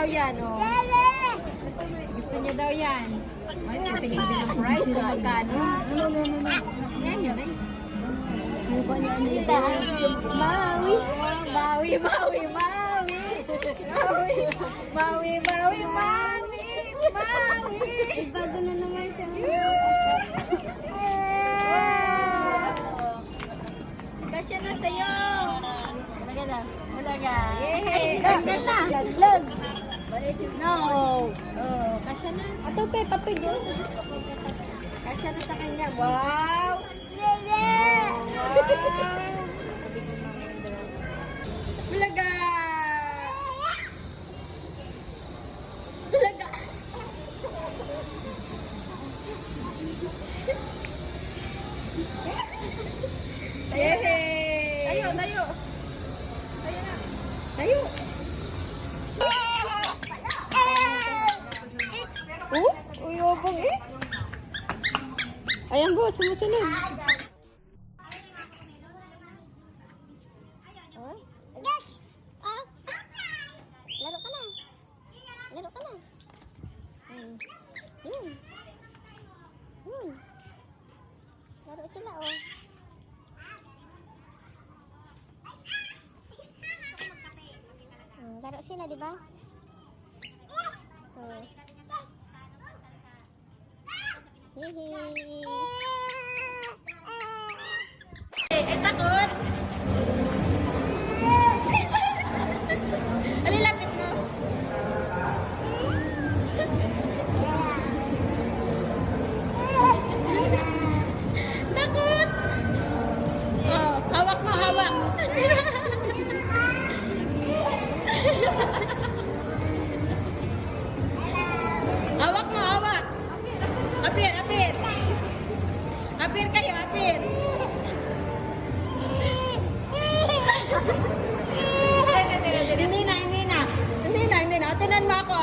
daw yan, oh. Gusto niya daw yan. Ay, titingin din ang price kung magkano. Yan, yun ay. Maui. Maui, Maui, Maui. Maui, Maui, Maui, Maui. Maui. Bago na naman siya. Kasya na sa'yo. Talaga. Yay! Ganda na. Lag. No. Oh, kasya na. Ato pe, papig yun. Kasya na sa kanya. Wow! Bulaga! Bulaga! Yay! Tayo, tayo! Tayo na! Tayo! Oh, uyobog eh! Ayan po, sumusunod. Oh? Ah? Laro ka na. Laro ka na. Yun. Yun. Laro sila, oh. Laro sila, di ba? Oh. Yehey. Ay, takot. Alilapit mo. Takot. Oh, hawak mo, hawak. Hawak mo, hawak. Apir, apir. Apir kayo, apir. Hindi na. Tinan mo ako.